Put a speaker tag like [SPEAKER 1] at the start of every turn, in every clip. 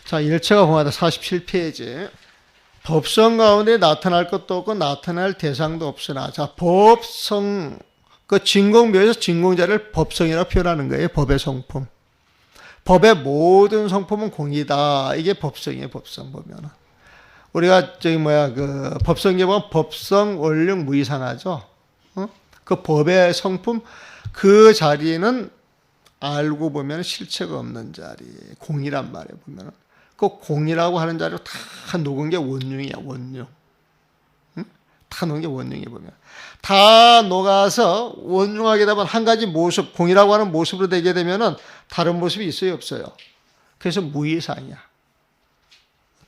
[SPEAKER 1] 자, 일체가 공하다 47페이지. 법성 가운데 나타날 것도 없고 나타날 대상도 없으나, 자, 법성, 그 진공묘에서 진공자를 법성이라고 표현하는 거예요. 법의 성품. 법의 모든 성품은 공이다. 이게 법성이에요. 법성 보면은. 우리가 그 법성에 보면 법성, 원령, 무이상하죠. 그 법의 성품, 그 자리는 알고 보면 실체가 없는 자리. 공이란 말이에요. 보면은. 그 공이라고 하는 자리로 다 녹은 게 원흉이야. 원흉. 다 녹은 게 원흉이 보면. 다 녹아서 원흉하게 되면 한 가지 모습, 공이라고 하는 모습으로 되게 되면은 다른 모습이 있어요, 없어요? 그래서 무이상이야.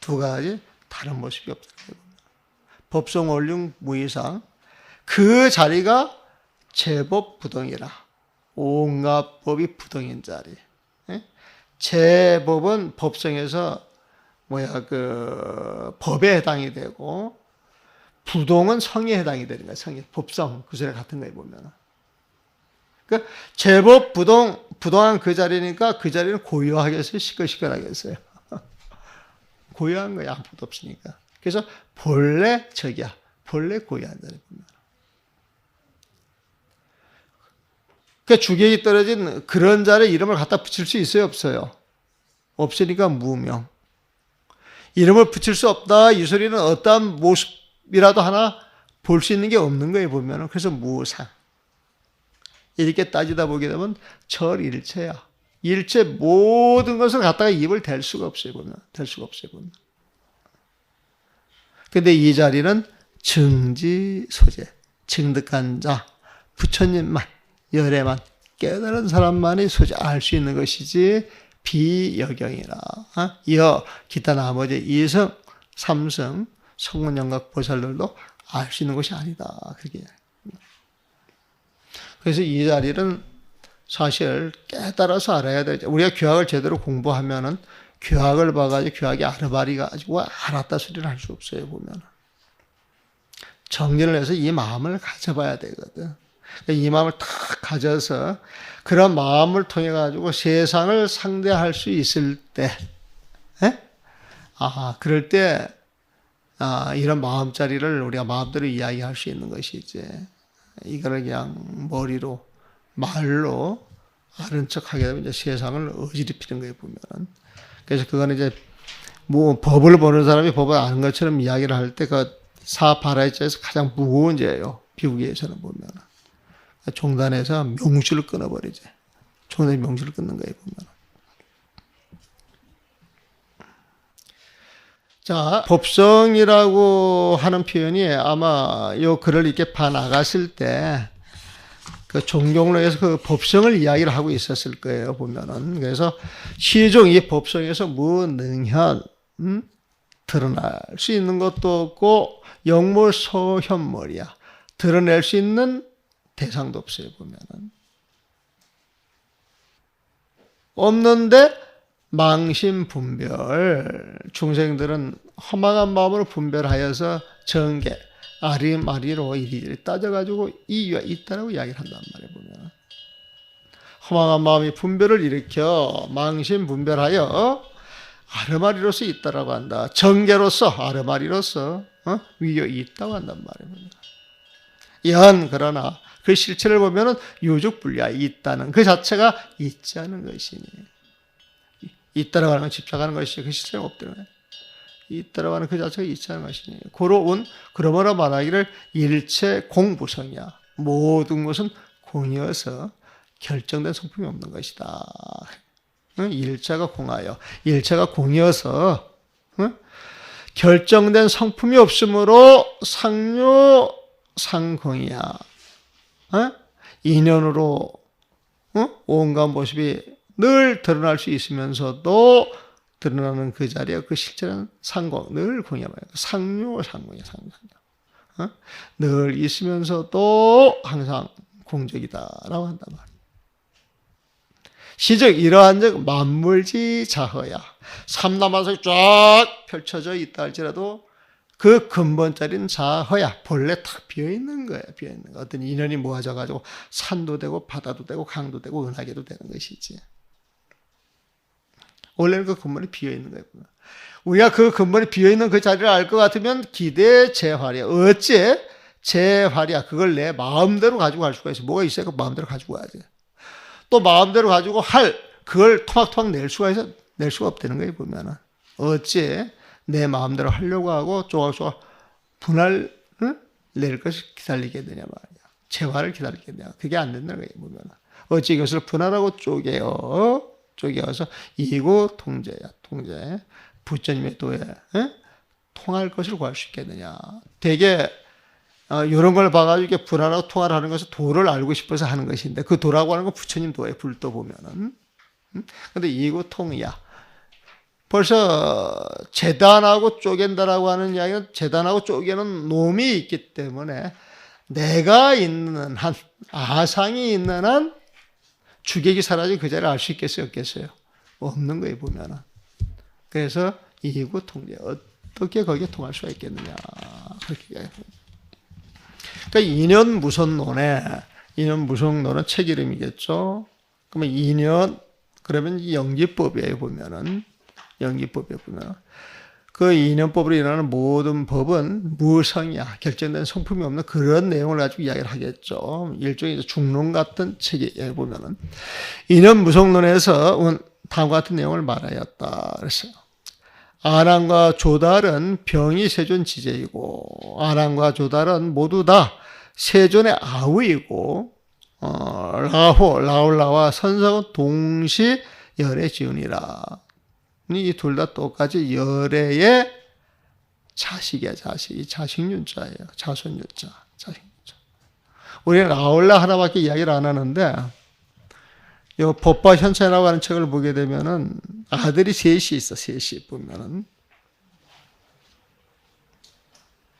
[SPEAKER 1] 두 가지 다른 모습이 없어요. 법성, 원흉, 무이상. 그 자리가 제법 부동이라. 온갖 법이 부동인 자리. 제법은 법성에서 법에 해당이 되고, 부동은 성에 해당이 되는 거예요. 성에. 법성. 그 소리 같은 거에 보면. 그러니까 제법 부동한 그 자리니까 그 자리는 고요하겠어요? 시끌시끌하겠어요? 고요한 거야. 아무것도 없으니까. 그래서 본래 적이야. 본래 고요한 자리 보면. 그러니까 주객이 떨어진 그런 자리에 이름을 갖다 붙일 수 있어요? 없어요? 없으니까 무명. 이름을 붙일 수 없다. 이 소리는 어떠한 모습이라도 하나 볼 수 있는 게 없는 거예요. 보면. 그래서 무상. 이렇게 따지다 보게 되면 철일체야. 일체 모든 것을 갖다가 입을 댈 수가 없어요. 보면. 댈 수가 없어요. 보면. 근데 이 자리는 증지 소재. 증득한 자. 부처님만. 열애만 깨달은 사람만이 소재 알 수 있는 것이지 비여경이라. 기타 나머지 이성, 삼성, 성문영각 보살들도 알 수 있는 것이 아니다. 그게. 그래서 이 자리는 사실 깨달아서 알아야 되죠. 우리가 교학을 제대로 공부하면은 교학을 봐가지고 교학이 아르바리 가지고 알았다 소리를 할 수 없어요. 보면 정리를 해서 이 마음을 가져봐야 되거든. 이 마음을 탁 가져서 그런 마음을 통해 가지고 세상을 상대할 수 있을 때, 그럴 때 이런 마음자리를 우리가 마음대로 이야기할 수 있는 것이지. 이거를 그냥 머리로 말로 아는 척하게 되면 이제 세상을 어지럽히는 거예요. 보면은. 그래서 그거는 이제 뭐 법을 보는 사람이 법을 아는 것처럼 이야기를 할 때 그 사파라이자에서 가장 무거운 죄예요. 비구기에서는 보면은. 종단에서 명수를 끊어버리지. 종단의 명수를 끊는 거예요, 보면. 자, 법성이라고 하는 표현이 아마 요 글을 이렇게 봐나갔을 때, 그 종경로에서 그 법성을 이야기를 하고 있었을 거예요, 보면은. 그래서 시종 이 법성에서 무능현, 드러날 수 있는 것도 없고, 영물소현물이야. 드러낼 수 있는 대상도 없어요, 보면은. 없는데, 망심분별. 중생들은 허망한 마음으로 분별하여서 정계, 아리마리로 이리저리 따져가지고 이유가 있다라고 이야기를 한단 말이에요, 보면. 허망한 마음이 분별을 일으켜 망심분별하여 아르마리로서 있다라고 한다. 정계로서, 아르마리로서, 위력이 있다고 한단 말이에요. 그러나, 그 실체를 보면은 유죽불리야 있다는 그 자체가 있지 않은 것이니 있다라고 하는 건 집착하는 것이 그 실체가 없다는 거예요. 있다라고 하는 그 자체가 있지 않은 것이니 그러므로 말하기를 일체 공부성이야. 모든 것은 공이어서 결정된 성품이 없는 것이다. 일체가 공하여 일체가 공이어서 결정된 성품이 없으므로 상료 상공이야. 인연으로 온갖 모습이 늘 드러날 수 있으면서도 드러나는 그 자리에 그 실제는 상공, 늘 공이야. 상료이야. 늘 있으면서도 항상 공적이다라고 한단 말이야. 시즉 이러한 즉 만물지 자허야. 삼라만석이 쫙 펼쳐져 있다 할지라도 그 근본자리는 자허야. 본래 탁 비어있는 거야. 비어있는 거. 어떤 인연이 모아져가지고 산도 되고 바다도 되고 강도 되고 은하계도 되는 것이지. 원래는 그 근본이 비어 있는 거예요. 우리가 그 근본이 비어 있는 그 자리를 알 것 같으면 기대 재활이야. 어째 재활이야. 그걸 내 마음대로 가지고 갈 수가 있어. 뭐가 있어야 그 마음대로 가지고 가야지. 또 마음대로 가지고 그걸 토막토막 낼 수가 있어? 낼 수가 없다는 거예요, 보면은. 어째 내 마음대로 하려고 하고 조각조각 분할, 낼 것을 기다리겠느냐 말이야. 재활을 기다리겠느냐. 그게 안 된다는 거예요, 보면은. 어째 이것을 분할하고 쪼개어서 이고 통제야, 통제. 부처님의 도에 통할 것을 구할 수 있겠느냐. 되게 이런 걸 봐가지고 이렇게 불안하고 통화를 하는 것은 도를 알고 싶어서 하는 것인데 그 도라고 하는 건 부처님 도에 불도 보면은. 근데 이고 통이야. 벌써 재단하고 쪼갠다라고 하는 이야기는 재단하고 쪼개는 놈이 있기 때문에 내가 있는 한, 아상이 있는 한 주객이 사라진 그 자리를 알 수 있겠어요, 없겠어요? 없는 거예요, 보면은. 그래서 이고 통제. 어떻게 거기에 통할 수가 있겠느냐. 그렇게 이야기합니다. 그러니까 인연무성론은 책 이름이겠죠. 그러면 그러면 이 영지법이에요, 보면은. 영지법에 보면. 그 인연법으로 일어나는 모든 법은 무성이야. 결정된 성품이 없는 그런 내용을 가지고 이야기를 하겠죠. 일종의 중론 같은 책에 보면은. 인연무성론에서 다음과 같은 내용을 말하였다. 그랬어요. 아난과 조달은 병이 세존 지제이고, 아난과 조달은 모두 다 세존의 아우이고, 라홀라와 선성은 동시 열의 지운이라. 이 둘 다 똑같이 열의 자식이야, 자식. 이 자식윤자예요. 자손윤자, 자식윤자. 우리는 라홀라 하나밖에 이야기를 안 하는데, 이 법과 현천이라고 하는 책을 보게 되면은 아들이 셋이 있어, 셋이 보면은.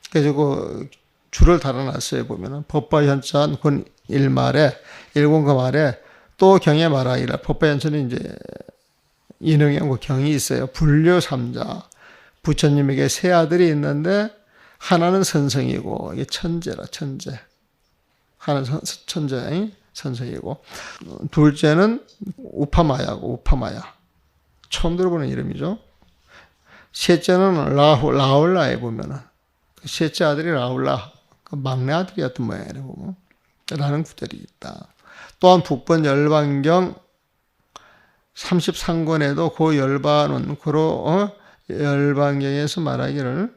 [SPEAKER 1] 그래서 그 줄을 달아놨어요, 보면은. 법과 현천, 군 일말에, 일공그 말에 또 경에 말하기라. 법과 현천은 이제 인응하고 경이 있어요. 불교 삼자. 부처님에게 세 아들이 있는데 하나는 선성이고, 이게 천재라, 천재. 하나는 천재. 선성이고 둘째는 우파마야고 우파마야 처음 들어보는 이름이죠. 셋째는 라울라에 보면은 셋째 아들이 라울라 그 막내 아들이었던 모양이라고 보면 라는 구절이 있다. 또한 북번 열반경 33권에도 그 열반경에서 말하기를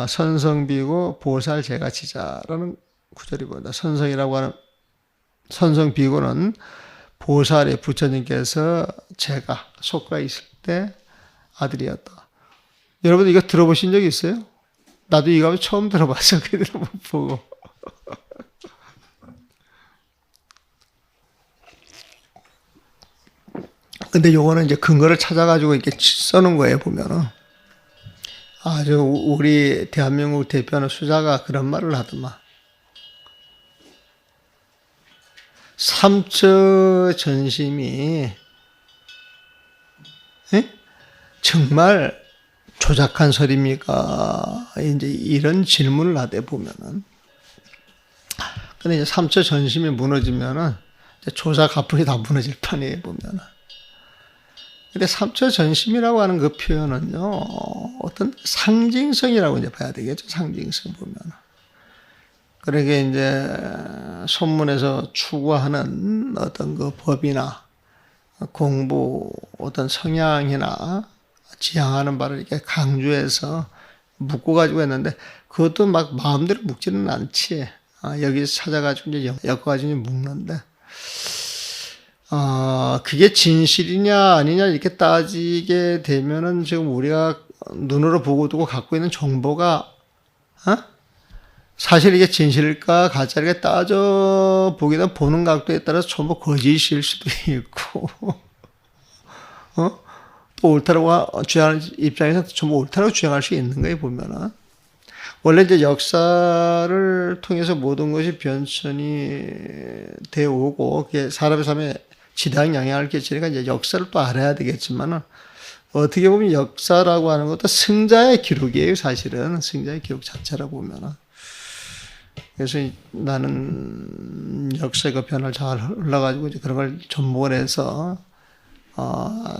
[SPEAKER 1] 선성비고 보살 제가지자라는 구절이 보인다. 선성이라고 하는 선성 비고는 보살의 부처님께서 제가 속가 있을 때 아들이었다. 여러분 이거 들어보신 적 있어요? 나도 이거 처음 들어봤어. 그대로 보고. 근데 요거는 이제 근거를 찾아가지고 이렇게 써놓은 거예요, 보면은. 아주 우리 대한민국 대표하는 수자가 그런 말을 하더만. 삼처 전심이 정말 조작한 설입니까? 이제 이런 질문을 하대 보면은. 근데 이제 삼처 전심이 무너지면은 조작 가풍이 다 무너질 판이에요, 보면은. 근데 삼처 전심이라고 하는 그 표현은요, 어떤 상징성이라고 이제 봐야 되겠죠, 상징성 보면은. 그러게 이제 선문에서 추구하는 어떤 그 법이나 공부, 어떤 성향이나 지향하는 바를 이렇게 강조해서 묶고 가지고 했는데 그것도 막 마음대로 묶지는 않지. 여기서 찾아가지고 이제 엮어가지고 묶는데. 그게 진실이냐 아니냐 이렇게 따지게 되면은 지금 우리가 눈으로 보고 두고 갖고 있는 정보가, 사실 이게 진실일까 가짜일까 따져보기는 보는 각도에 따라서 전부 거짓일 수도 있고, 또 옳다라고 주장하는 입장에서 전부 옳다라고 주장할 수 있는 거예요, 보면은. 원래 이제 역사를 통해서 모든 것이 변천이 되어 오고, 그게 사람의 삶에 지대한 영향을 끼치니까 이제 역사를 또 알아야 되겠지만은, 어떻게 보면 역사라고 하는 것도 승자의 기록이에요, 사실은. 승자의 기록 자체라고 보면은. 그래서 나는 역사의 그 변화를 잘 흘러가지고 이제 그런 걸 접목을 해서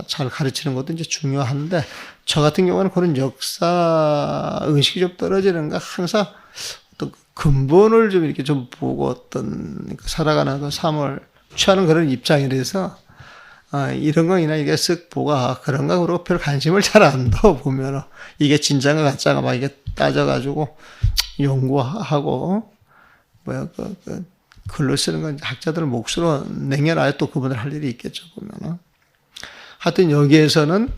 [SPEAKER 1] 잘 가르치는 것도 이제 중요한데, 저 같은 경우는 그런 역사 의식이 좀 떨어지는가, 항상 어떤 근본을 좀 이렇게 좀 보고 어떤 살아가는 그 삶을 취하는 그런 입장이라서, 이런 거 그냥 이게 쓱 보고, 그런가, 그러고 별 관심을 잘 안 둬, 보면은. 이게 진짜인가 가짜인가 막 이게 따져가지고, 연구하고, 글로 쓰는 건 학자들 몫으로 냉겨놔야 또 그분들 할 일이 있겠죠, 보면은. 하여튼 여기에서는,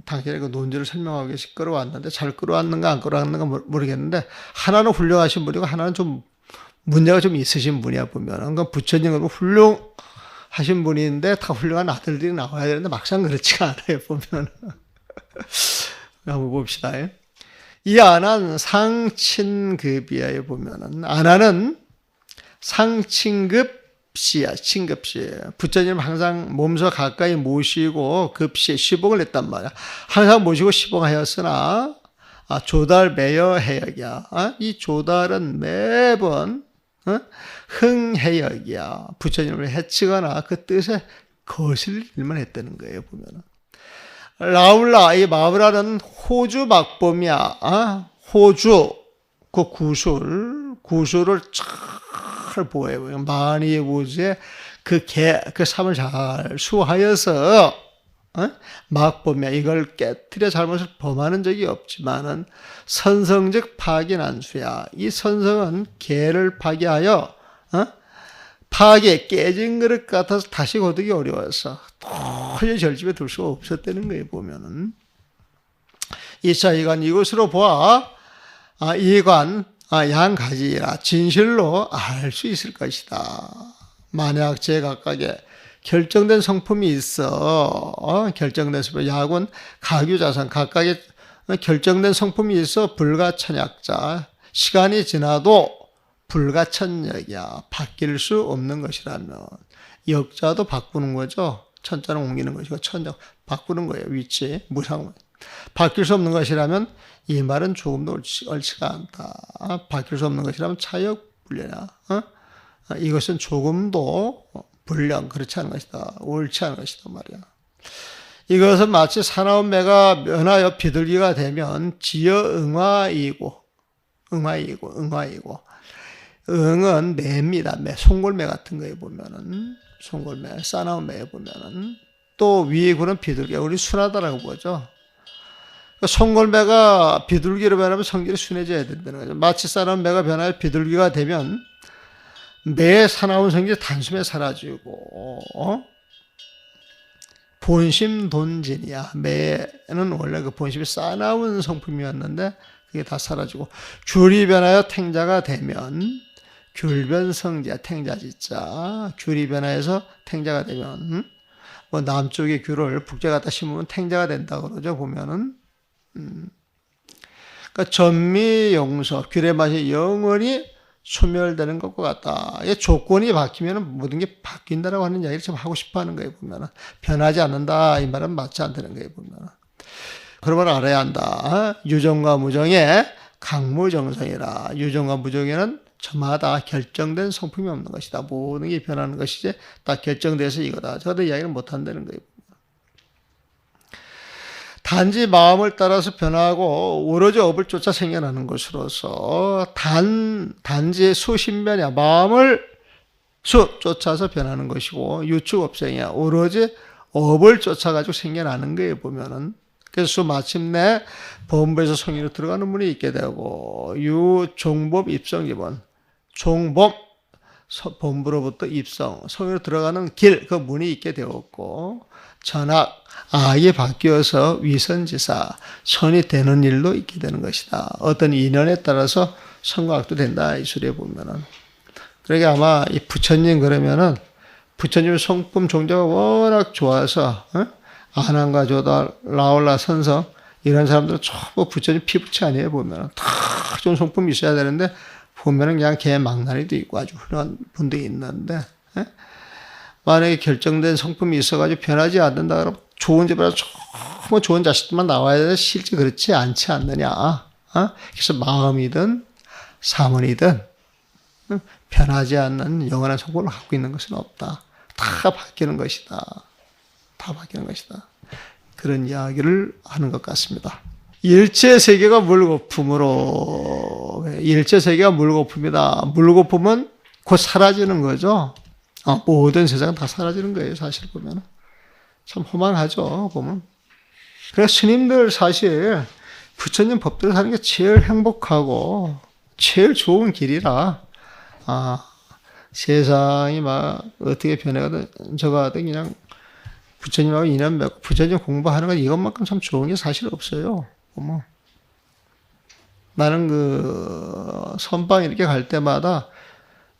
[SPEAKER 1] 당신의 그 논지를 설명하기 위해서 끌어왔는데, 잘 끌어왔는가 안 끌어왔는가 모르겠는데, 하나는 훌륭하신 분이고, 하나는 좀 문제가 좀 있으신 분이야, 보면은. 그러니까 부처님은 훌륭하신 분인데, 다 훌륭한 아들들이 나와야 되는데, 막상 그렇지가 않아요, 보면은. 한번 봅시다. 이 아난 상친급이야, 보면은. 아난은 상친급시야, 친급시. 부처님 항상 몸소 가까이 모시고 급시, 시봉을 했단 말이야. 항상 모시고 시봉하였으나, 조달매여 해역이야. 이 조달은 매번, 흥해역이야. 부처님을 해치거나 그 뜻에 거슬릴 일만 했다는 거예요, 보면은. 라울라, 이 마브라는 호주 막범이야. 호주, 그 구술을 잘 보여요. 만이의 우주에 그 삶을 잘 수하여서, 막범이야. 이걸 깨뜨려 잘못을 범하는 적이 없지만은, 선성즉 파기난수야. 이 선성은 개를 파괴하여, 파괴, 깨진 그릇 같아서 다시 거두기 어려워서 도저히 절집에 둘 수가 없었다는 거예요, 보면은. 이차 이관 이것으로 보아, 이관, 양가지라 진실로 알 수 있을 것이다. 만약 제각각에 결정된 성품이 있어, 결정된 성품, 약은 가규자산, 각각의 결정된 성품이 있어 불가천약자, 시간이 지나도 불가천역이야. 바뀔 수 없는 것이라면, 역자도 바꾸는 거죠. 천자는 옮기는 것이고 천자 바꾸는 거예요. 위치, 무상. 바뀔 수 없는 것이라면 이 말은 조금도 옳지가 않다. 바뀔 수 없는 것이라면 차역불려냐. 이것은 조금도 불량, 그렇지 않은 것이다. 옳지 않은 것이다 말이야. 이것은 마치 사나운 매가 면하여 비둘기가 되면 지어 응화이고 응은 매입니다. 매, 송골매 같은 거에 보면은, 송골매, 싸나운 매에 보면은, 또 위에 구는 비둘기가 우리 순하다라고 보죠. 송골매가 비둘기로 변하면 성질이 순해져야 된다는 거죠. 마치 싸나운 매가 변하여 비둘기가 되면, 매의 사나운 성질이 단숨에 사라지고, 본심 돈진이야. 매는 원래 그 본심이 싸나운 성품이었는데, 그게 다 사라지고, 귤이 변하여 탱자가 되면, 귤변성자, 탱자지자. 귤이 변화해서 탱자가 되면, 뭐 남쪽의 귤을 북쪽에 갖다 심으면 탱자가 된다고 그러죠, 보면은. 그러니까 전미용서, 귤의 맛이 영원히 소멸되는 것과 같다. 이 조건이 바뀌면 모든 게 바뀐다라고 하는 이야기를 좀 하고 싶어 하는 거예요, 보면은. 변하지 않는다, 이 말은 맞지 않다는 거예요, 보면은. 그런 걸 알아야 한다. 유정과 무정의 강무정성이라. 유정과 무정에는 저마다 결정된 성품이 없는 것이다. 모든 게 변하는 것이지 딱 결정돼서 이거다. 저도 이야기를 못 한다는 거예요. 단지 마음을 따라서 변하고 오로지 업을 쫓아 생겨나는 것으로서 단지 수신변이야. 마음을 쫓아서 변하는 것이고 유축업생이야. 오로지 업을 쫓아가지고 생겨나는 거예요, 보면은. 그래서 마침내 범부에서 성의로 들어가는 문이 있게 되고, 유종법 입성기본, 종법 범부로부터 입성, 성의로 들어가는 길, 그 문이 있게 되었고, 전악, 악이 바뀌어서 위선지사, 선이 되는 일도 있게 되는 것이다. 어떤 인연에 따라서 선과 악도 된다, 이 소리에 보면은. 그러니까 아마 이 부처님 그러면은, 부처님 성품 종자가 워낙 좋아서, 아난과 조달, 라올라, 선성, 이런 사람들은 전부 부처님 피부치 아니에요, 보면은. 다 좋은 성품이 있어야 되는데, 보면은 그냥 개 망나니도 있고 아주 훌륭한 분도 있는데, 만약에 결정된 성품이 있어가지고 변하지 않는다 그러면 좋은 집이라 너무 좋은 자식들만 나와야 되는데 실제 그렇지 않지 않느냐. 그래서 마음이든 사문이든 변하지 않는 영원한 성품을 갖고 있는 것은 없다. 다 바뀌는 것이다. 다 바뀌는 것이다. 그런 이야기를 하는 것 같습니다. 일체 세계가 물거품으로, 일체 세계가 물거품이다. 물거품은 곧 사라지는 거죠. 모든 세상은 다 사라지는 거예요, 사실 보면. 참 허망하죠, 보면. 그래서 스님들 사실 부처님 법대로 사는 게 제일 행복하고 제일 좋은 길이라, 세상이 막 어떻게 변해가든 저가든 그냥 부처님하고 인연 맺고 부처님 공부하는 건 이것만큼 참 좋은 게 사실 없어요. 보면. 나는 선방 이렇게 갈 때마다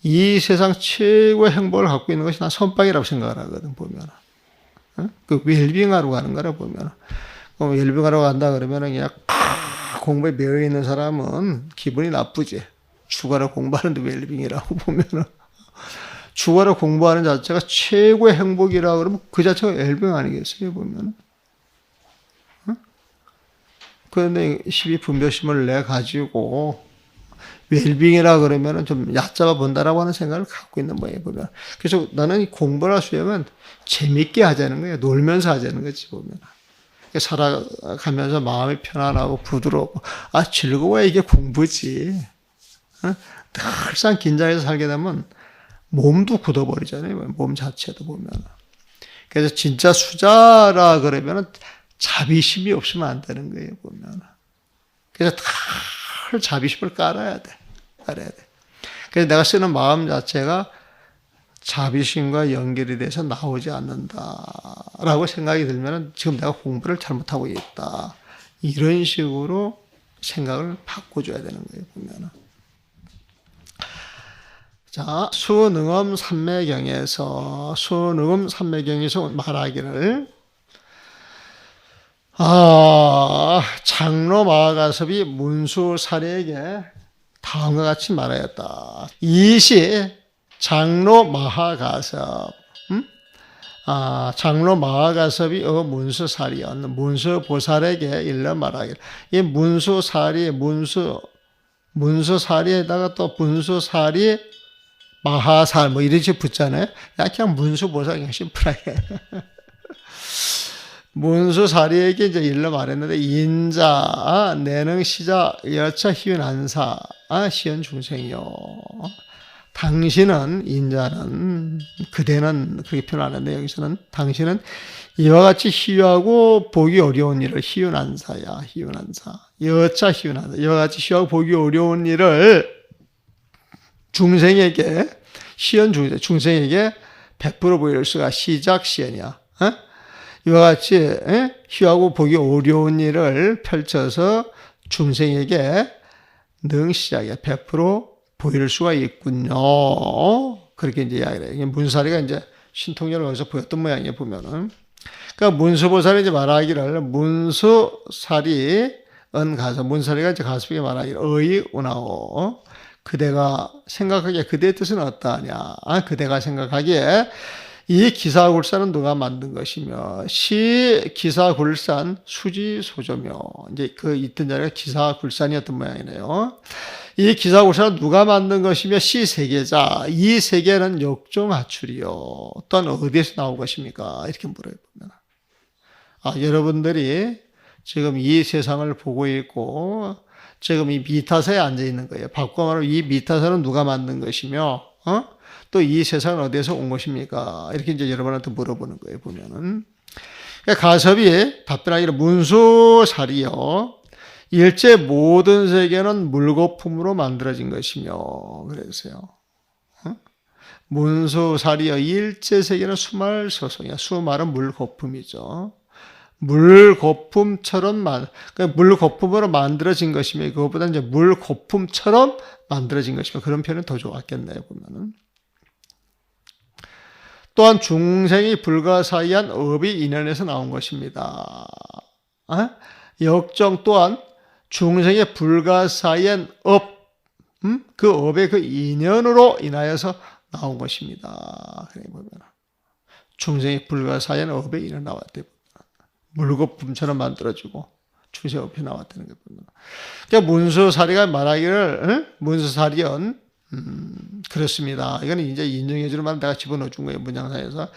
[SPEAKER 1] 이 세상 최고의 행복을 갖고 있는 것이 난 선방이라고 생각을 하거든, 보면. 그 웰빙하러 가는 거라 보면. 웰빙하러 간다 그러면 그냥 공부에 매여 있는 사람은 기분이 나쁘지. 죽어라 공부하는데 웰빙이라고 보면은. 죽어라 공부하는 자체가 최고의 행복이라 그러면 그 자체가 웰빙 아니겠어요, 보면은. 그런데 시비분별심을 내 가지고 웰빙이라 그러면은 좀 얕잡아 본다라고 하는 생각을 갖고 있는 거예요, 보면. 그래서 나는 이 공부나 수행은 재밌게 하자는 거예요. 놀면서 하자는 거지, 보면. 살아가면서 마음이 편안하고 부드럽고, 즐거워야 이게 공부지. 늘상 긴장해서 살게 되면 몸도 굳어버리잖아요, 몸 자체도 보면. 그래서 진짜 수자라 그러면은 자비심이 없으면 안 되는 거예요, 보면. 그래서 늘 자비심을 깔아야 돼. 그래서 내가 쓰는 마음 자체가 자비심과 연결이 돼서 나오지 않는다라고 생각이 들면 지금 내가 공부를 잘못하고 있다. 이런 식으로 생각을 바꿔줘야 되는 거예요, 보면은. 자, 수능엄 삼매경에서 말하기를, 장로 마하가섭이 문수사리에게 다음과 같이 말하였다. 이시 장로 마하가섭, 장로 마하가섭이 문수사리였는 문수보살에게 일러 말하기를. 이 문수사리에다가 또 문수사리 마하살 이렇게 붙잖아요. 그냥 문수보살 그냥 심플하게. 문수사리에게 이제 일러 말했는데, 인자, 내능, 시자, 여차, 희윤, 안사, 시연 중생이요. 당신은, 인자는, 그대는, 그렇게 표현하는데, 여기서는, 당신은 이와 같이 희유하고 보기 어려운 일을, 희윤, 안사야, 희윤, 안사. 여차, 희윤, 안사. 이와 같이 희유하고 보기 어려운 일을 중생에게, 시연 중생에게 베풀어 보일 수가 시작 시연이야. 이와 같이 희하고 보기 어려운 일을 펼쳐서 중생에게 능시작에 베풀어 보일 수가 있군요. 그렇게 이제 이야기를 해요. 문수사리가 이제 신통력을 어디서 보였던 모양이에요, 보면은. 그러니까 문수보살이 이제 말하기를, 문수사리은 문수사리가 이제 가섭에게 말하기를, 운하오. 그대가 생각하기에 그대의 뜻은 어떠하냐. 그대가 생각하기에 이 기사굴산은 누가 만든 것이며, 기사굴산 수지소조며, 이제 있던 자리가 기사굴산이었던 모양이네요. 이 기사굴산은 누가 만든 것이며, 세계자, 이 세계는 역종하출이요. 또한 어디에서 나온 것입니까? 이렇게 물어요, 보면. 여러분들이 지금 이 세상을 보고 있고, 지금 이 미타서에 앉아 있는 거예요. 바꿔 말하면 이 미타서는 누가 만든 것이며, 또 이 세상은 어디에서 온 것입니까? 이렇게 이제 여러분한테 물어보는 거예요, 보면은. 가섭이 답변하기를, 문수사리요. 일체 모든 세계는 물거품으로 만들어진 것이며, 그랬어요. 문수사리요. 일체 세계는 수말소송이야. 수말은 물거품이죠. 물거품처럼 그러니까 물거품으로 만들어진 것이며, 그것보다 이제 물거품처럼 만들어진 것이며, 그런 표현은 더 좋았겠네요, 보면은. 또한 중생이 불가사의한 업이 인연에서 나온 것입니다. 역정 또한 중생의 불가사의한 업, 그 업의 그 인연으로 인하여서 나온 것입니다. 그래 보면 중생의 불가사의한 업의 인연 나왔대. 물거품처럼 만들어지고 중생 업이 나왔다는 거 보면. 그러니까 문수사리가 말하기를, 문수사리연, 그렇습니다. 이거는 이제 인정해 주는 말 내가 집어넣어 준 거예요. 문장상에서.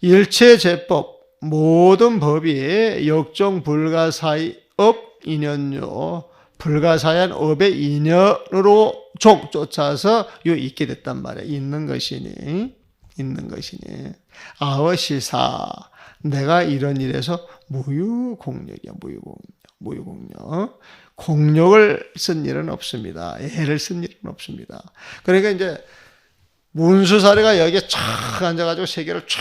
[SPEAKER 1] 일체제법 모든 법이 역종 불가사의 업 인연요 불가사의한 업의 인연으로 쫓아서 있게 됐단 말이에요. 있는 것이니 아워시사 내가 이런 일에서 무유공력이야. 무유공력. 공력을 쓴 일은 없습니다. 애를 쓴 일은 없습니다. 그러니까 이제 문수 사례가 여기에 쫙 앉아가지고 세계를 쫙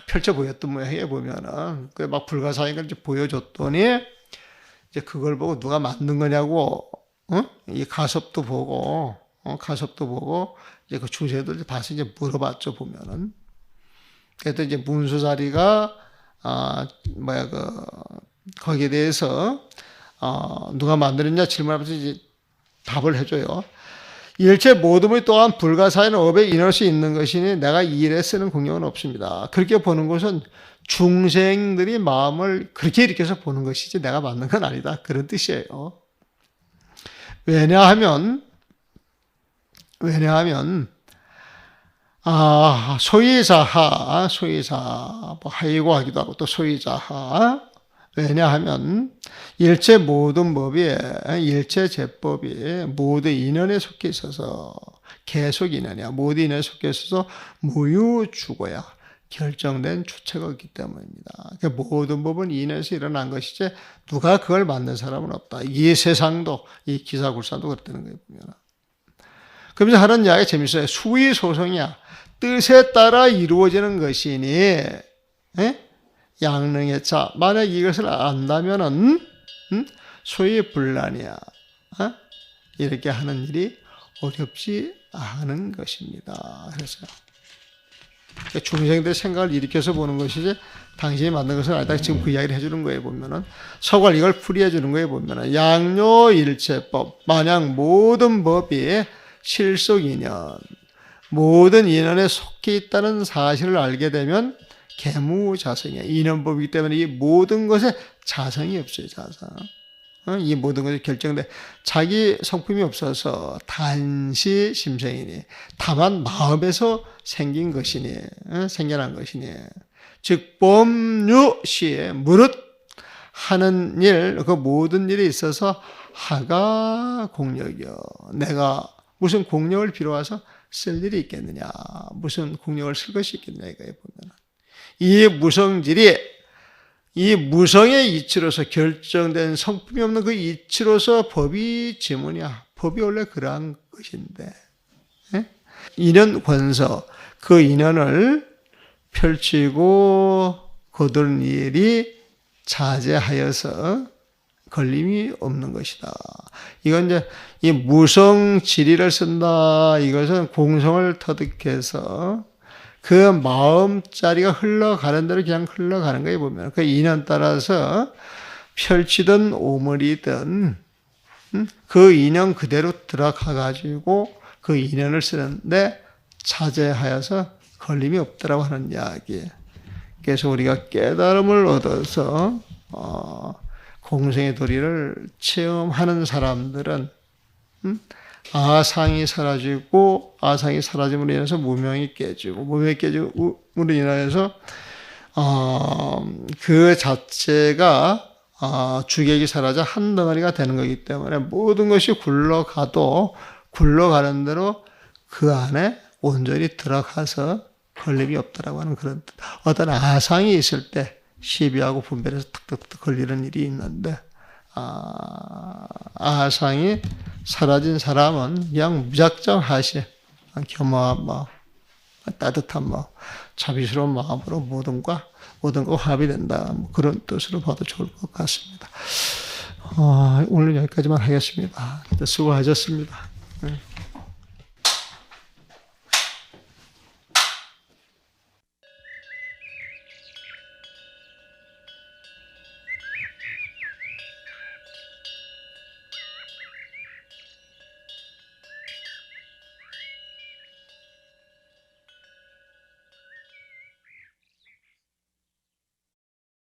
[SPEAKER 1] 펼쳐 보였던 모양이에요. 보면은 그 막 불가사의인 이제 보여줬더니 이제 그걸 보고 누가 만든 거냐고, 이 가섭도 보고, 이제 그 주제들 봐서 이제 물어봤죠. 보면은. 그래도 이제 문수사리가 거기에 대해서 누가 만들었냐 질문하면서 이제 답을 해줘요. 일체 모든 것 또한 불가사의는 업에 인할 수 있는 것이니 내가 이 일에 쓰는 공력은 없습니다. 그렇게 보는 것은 중생들이 마음을 그렇게 일으켜서 보는 것이지 내가 만든 건 아니다. 그런 뜻이에요. 왜냐하면 소위자하 뭐 하이고 하기도 하고 또 소위자하 왜냐하면 일체 모든 법이 일체 제법이 모두 인연에 속해 있어서 계속 인연이야. 모두 인연에 속해 있어서 무유주고야. 결정된 주체가 없기 때문입니다. 그러니까 모든 법은 인연에서 일어난 것이지 누가 그걸 만든 사람은 없다. 이 세상도 이 기사굴사도 그렇다는 거예요. 보면. 그러면서 하는 이야기 재밌어요. 수위소성이야. 뜻에 따라 이루어지는 것이니 양능의 차. 만약 이것을 안다면은 소위 불란이야. 이렇게 하는 일이 어렵지 않은 것입니다. 그래서 중생들의 생각을 일으켜서 보는 것이지 당신이 만든 것은 아니다. 지금 그 이야기를 해주는 거예요. 보면은 서갈 이걸 풀이해 주는 거예요. 보면은 양료일체법 마냥 모든 법이 실속인연 모든 인연에 속해 있다는 사실을 알게 되면 개무자성이야. 인연법이기 때문에 이 모든 것에 자성이 없어요. 자성. 이 모든 것이 결정돼 자기 성품이 없어서 단시 심생이니 다만 마음에서 생긴 것이니 생겨난 것이니 즉 법류시에 무릇 하는 일 그 모든 일에 있어서 하가 공력이요. 내가 무슨 공력을 빌어와서 쓸 일이 있겠느냐. 무슨 공력을 쓸 것이 있겠느냐. 이거에 보면 이 무성질이 이 무성의 이치로서 결정된 성품이 없는 그 이치로서 법이 지문이야. 법이 원래 그러한 것인데 인연 권서 그 인연을 펼치고 거두는 일이 자제하여서 걸림이 없는 것이다. 이건 이제 이 무성지리를 쓴다. 이것은 공성을 터득해서 그 마음자리가 흘러가는 대로 그냥 흘러가는 거예요. 보면 그 인연 따라서 펼치든 오물이든 그 인연 그대로 들어가 가지고 그 인연을 쓰는데 자제하여서 걸림이 없더라고 하는 이야기. 그래서 우리가 깨달음을 얻어서 공생의 도리를 체험하는 사람들은 아상이 사라지고 아상이 사라짐으로 인해서 무명이 깨지고 무명이 깨짐으로 인해서 그 자체가 주객이 사라져 한 덩어리가 되는 거기 때문에 모든 것이 굴러가도 굴러가는 대로 그 안에 온전히 들어가서 걸림이 없다라고 하는 그런 어떤 아상이 있을 때 시비하고 분별해서 탁탁탁 걸리는 일이 있는데 아상이 사라진 사람은 그냥 무작정 하시 겸허한 마음, 따뜻한 마음, 자비스러운 마음으로 모든 거 합의된다. 그런 뜻으로 봐도 좋을 것 같습니다. 오늘 여기까지만 하겠습니다. 수고하셨습니다.